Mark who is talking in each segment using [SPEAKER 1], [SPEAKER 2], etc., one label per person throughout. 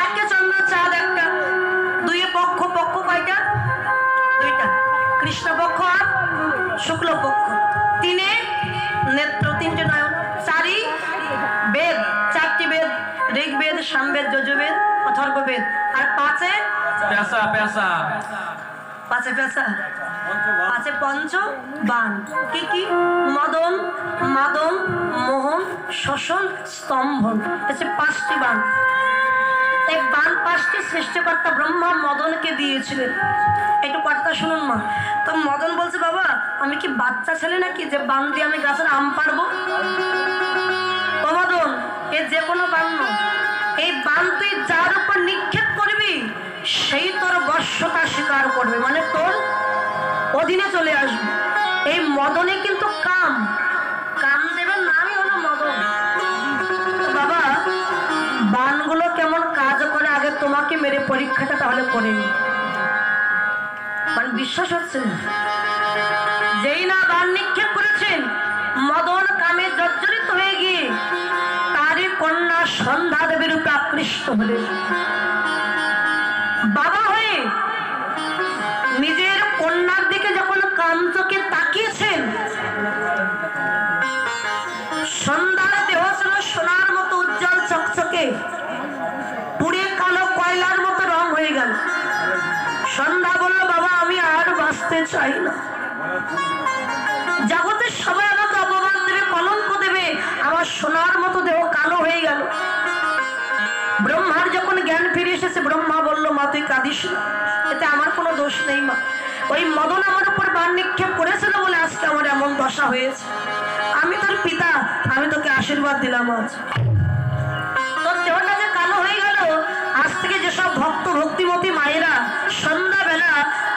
[SPEAKER 1] একে চন্দ্র চাঁদ একটা, দুইয়ে পক্ষ, পক্ষ কয়টা? দুইটা, কৃষ্ণপক্ষ আর শুক্লপক্ষ। তিনে নেত্র, তিনটে নয়ন। চারি বেদ, চারটি বেদ, ঋগ্বেদ, সামবেদ, যজুর্বেদ, অথর্ববেদ। আর পাঁচে
[SPEAKER 2] পেশা পেশা
[SPEAKER 1] পাঁচে পেশা, পাঁচে পঞ্চবান। কি কি? মদন, মাদন, মোহন, শোষণ, স্তম্ভন। এসে পাঁচটি বান। এই বান পাঁচটি সৃষ্টিকর্তা ব্রহ্মা মদনকে দিয়েছিলেন। একটু কথা শুনুন মা। তো মদন বলছে, বাবা আমি কি বাচ্চা ছেলে নাকি যে বান দিয়ে আমি গাছের আম পারবো? ও মদন, এ যে কোনো বান নয়, এই বান তুই যার উপর নিক্ষেপ করবি সেই তোর বশ্যতা স্বীকার করবে, মানে তোর অধীনে চলে আসবে। এই মদনে কিন্তু কাম, কামদেবের নামই হলো মদন। বাবা বানগুলো কেমন কাজ করে আগে তোমাকে মেরে পরীক্ষাটা তাহলে করে নি। মানে বিশ্বাস হচ্ছে না? যেই না বান নিক্ষেপ করেছেন, মদন কামে জর্জরিত হয়ে গিয়ে তারই কন্যা সন্ধ্যা দেবীর রূপে আকৃষ্ট হলেন। বাবা হয়ে নিজের কন্যার দিকে যখন কাম চোখে তাকিয়েছেন, সন্ধ্যার দেহ ছিল সোনার মতো উজ্জ্বল চকচকে, পুড়ে কালো কয়লার মতো রং হয়ে গেল। সন্ধ্যা বলল, বাবা আমি আর বাঁচতে চাই না, জগতের সবাই আমাকে অপমান দেবে, কলঙ্ক দেবে, আমার সোনার মতো দেহ কালো হয়ে গেল। ব্রহ্মার যখন জ্ঞান ফিরে এসেছে, ব্রহ্মা বলল, মা তুই কাঁদিস না, এতে আমার কোনো দোষ নেই মা। ওই মদন আমার উপর বান নিক্ষেপ করেছিল বলে আজকে আমার এমন দশা হয়েছে। আমি তোর পিতা, আমি তোকে আশীর্বাদ দিলাম। আজ তোর দেহটা যে কালো হয়ে গেল, আজ থেকে যেসব ভক্ত ভক্তিমতী মায়েরা সন্ধ্যাবেলা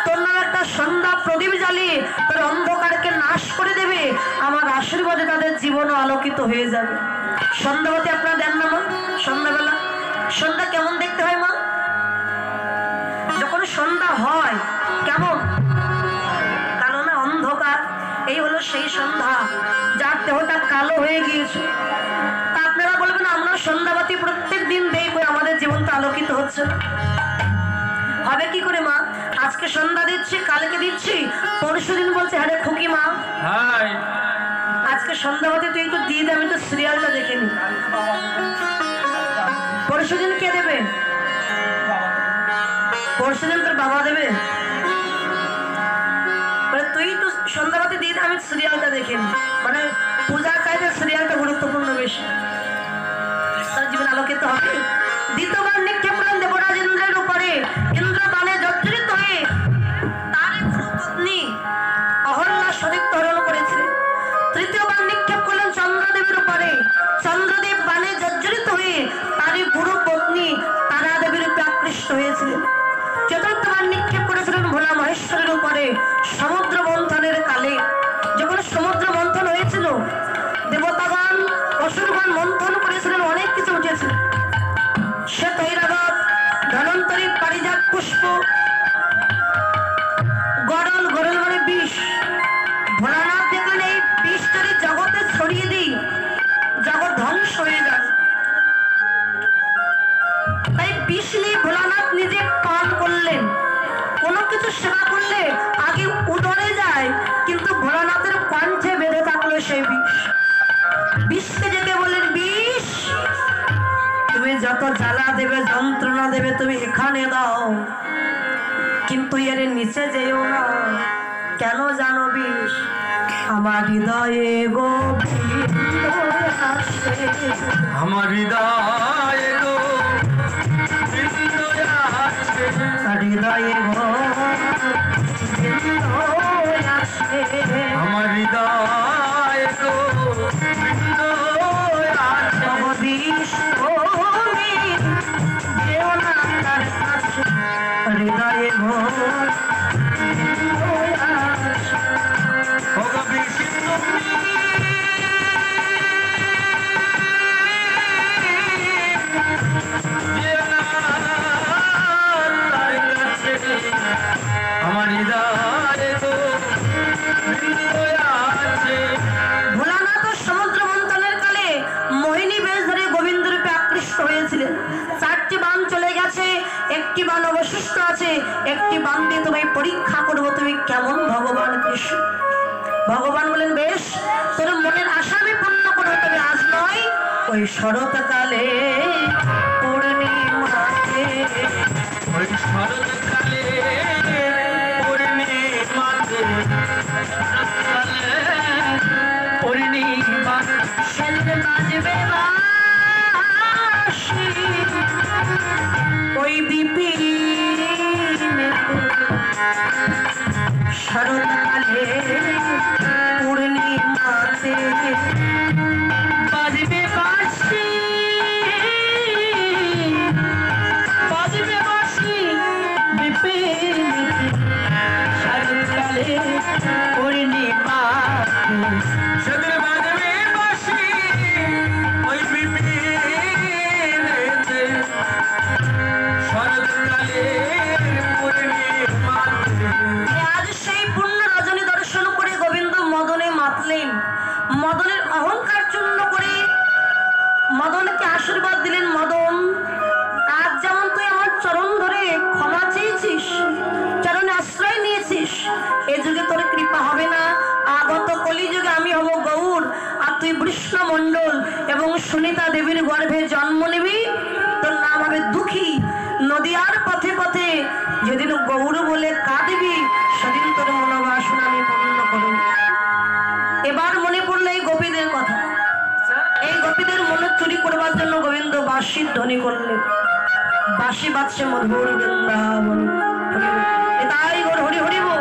[SPEAKER 1] তোর নামে একটা সন্ধ্যা প্রদীপ জ্বালিয়ে তোর অন্ধকারকে নাশ করে দেবে, আমার আশীর্বাদে তাদের জীবনও আলোকিত হয়ে যাবে। সন্ধ্যাবতী আপনারা দেন না মা? সন্ধ্যাবেলা সন্ধ্যা কেমন দেখতে হয় মা? যখন সন্ধ্যা হয় কেমন? কালো না, অন্ধকার। এই হলো সেই সন্ধ্যা যার দেহটা কালো হয়ে গিয়েছে। তা আপনারা বলবেন আমরা সন্ধ্যাবাতি প্রত্যেক দিন দেই, করে আমাদের জীবনটা আলোকিত হচ্ছে না। হবে কি করে মা? আজকে সন্ধ্যা দিচ্ছি, কালকে দিচ্ছি, পরশু দিন বলছে আরে খুকি মা আজকে সন্ধ্যাবাতি তুই একটু দিয়ে দে, আমি তো সিরিয়ালটা দেখে নি। পরশুদিন কে দেবে? পরশুদিন তোর বাবা দেবে। তুই তো সন্ধ্যাবাতি দিয়ে দে, আমি সিরিয়ালটা দেখে নি। মানে পূজার চাইতে সিরিয়ালটা গুরুত্বপূর্ণ বেশি। তার জীবন আলোকিত হবে। দ্বিতীয়বার নিক্ষেপ করেন দেবরাজ ইন্দ্রের উপরে। ইন্দ্র বাণে জর্জরিত হয়ে তার পত্নী অহল্যা শরীরকে হরণ করেছিলেন। তৃতীয়বার নিক্ষেপ করলেন চন্দ্রদেবের উপরে। চন্দ্রদেব বাণে জর্জরিত হয়ে তারই বুড়ো পত্নী তারা দেবীর উপরে আকৃষ্ট হয়েছিলেন। চতুর্থবার নিক্ষেপ করেছিলেন ভোলা মহেশ্বরের উপরে। সমুদ্র মন্থনের কালে যখন সমুদ্র মন্থন হয়েছিল, দেবতাগণ অসুরগণ মন্থন করেছিলেন, অনেক কিছু উঠেছিল। সে তৈরাগত, ধনন্তরী, পারিজাত পুষ্প, গরল, গরল মানে বিষ। ভোলানাথ দেখলেন এই বিষ যদি জগতে ছড়িয়ে দিই, জগৎ ধ্বংস হয়ে যায়। তাই বিষ নিয়ে ভোলানাথ নিজে পান করলেন। কোনো কিছু সেবা করলে আগে উদরে যায়, কিন্তু ভোলানাথের কণ্ঠে বেঁধে থাকলো সেই বিষ। বিষকে যেতে বললেন, বিষ তুমি যত জ্বালা দেবে, যন্ত্রণা দেবে, তুমি এখানে দাও, কিন্তু এর নিচে যেও না। কেন জানো বিষ? আমার হৃদয়ে গো
[SPEAKER 2] আমার হৃদয়ে গো
[SPEAKER 1] হৃদয়ে গো
[SPEAKER 2] আমার হৃদয়ে গো
[SPEAKER 1] হৃদয়ে গো
[SPEAKER 2] আমার হৃদয়ে গো
[SPEAKER 1] ভোলানাথ সমুদ্র মন্থনের কালে মোহিনী বেশ ধরে গোবিন্দ রূপে আকৃষ্ট হয়েছে। একটি বান অবশিষ্ট আছে, একটি বান দিয়ে তোমায় পরীক্ষা করবো তুমি কেমন ভগবান কৃষ্ণ। ভগবান বলেন বেশ, তোর মনের আশা আমি পূর্ণ করবো, তবে আজ নয়, ওই শরৎকালে পূর্ণিমাতে।
[SPEAKER 2] ওই শরৎকালে পূর্ণিমাতে, শরৎকালে পূর্ণিমাতে
[SPEAKER 1] সেদিন বাজবে বাঁশি, ওই বিপিনে শরৎকালে পূর্ণিমাতে
[SPEAKER 2] বাজবে বাঁশি, বাজবে বাঁশি বিপিনে শরৎকালে পূর্ণিমাতে। সেদিন বাজবে বাঁশি ওই বিপিনেতে, শরৎকালে পূর্ণিমাতে।
[SPEAKER 1] আজ সেই পূর্ণ রজনী দর্শন করে গোবিন্দ মদনে মাতলেন। মদনের অহংকার চূর্ণ করে মদনকে আশীর্বাদ দিলেন, মদন আজ যেমন তুই আমার চরণ ধরে ক্ষমা চেয়েছিস, চরণে আশ্রয় নিয়েছিস, এ যুগে তোর কৃপা হবে না, আগত কলিযুগে আমি হব গৌর, আর তুই বৃষ্ণ মণ্ডল এবং সুনিতা দেবীর গর্ভে জন্ম নিবি, তোর নাম হবে দুঃখী। নদিয়ার পথে পথে যেদিন গৌর বলে কাঁদবি, সেদিন তোর মনোবাসনা আমি পূর্ণ করব। এবার মনে পড়লো এই গোপীদের কথা। এই গোপীদের মনে চুরি করবার জন্য গোবিন্দ বাঁশির ধ্বনি করলেন। বাঁশি বাজছে মধুর বৃন্দাবন, তাই হরি হরি বল।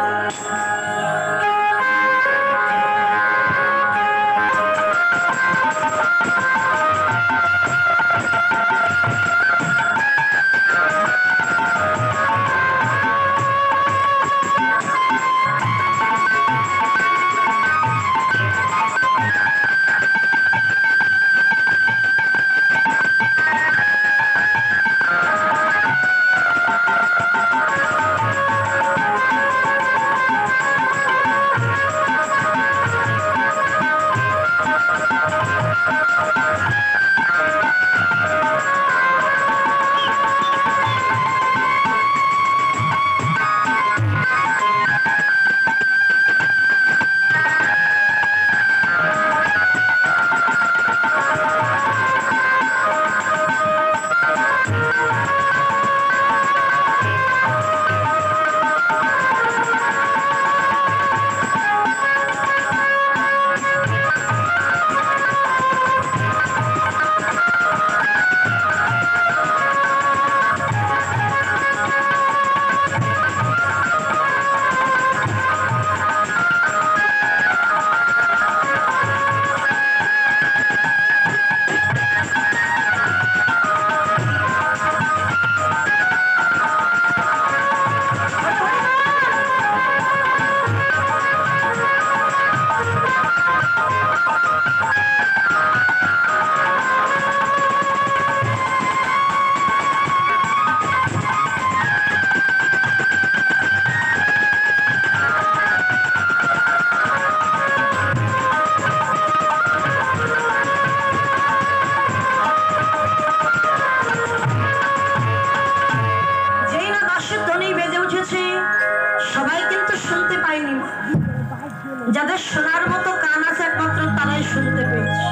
[SPEAKER 1] যাদের শোনার মতো কান আছে একমাত্র তারাই শুনতে পেয়েছে।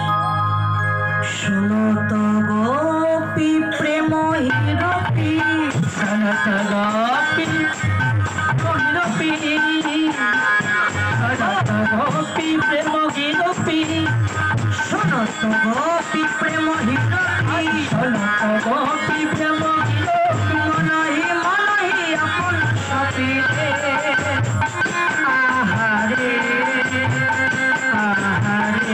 [SPEAKER 1] শোনো তো গোপী প্রেম হিরপি,
[SPEAKER 2] শোনো তো গোপী হিরপি, শোনো তো গোপী প্রেম হিরপি,
[SPEAKER 1] শোনো তো গোপী প্রেম হিরপি,
[SPEAKER 2] শোনো তো গোপী প্রেম হিরপি,
[SPEAKER 1] মনহি মনহি আপন সপিতে আহারে আহারে আহারে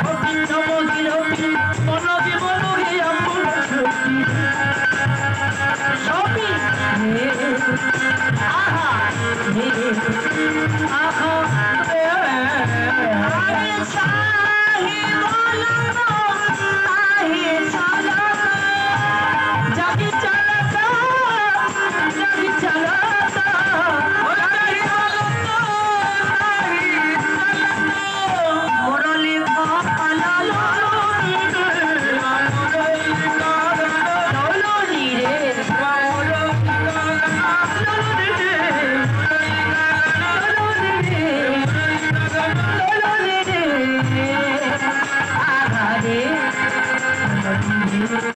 [SPEAKER 2] গোপী প্রেম হিরপি, মনহি মনহি আপন সপি সপি আহা আহা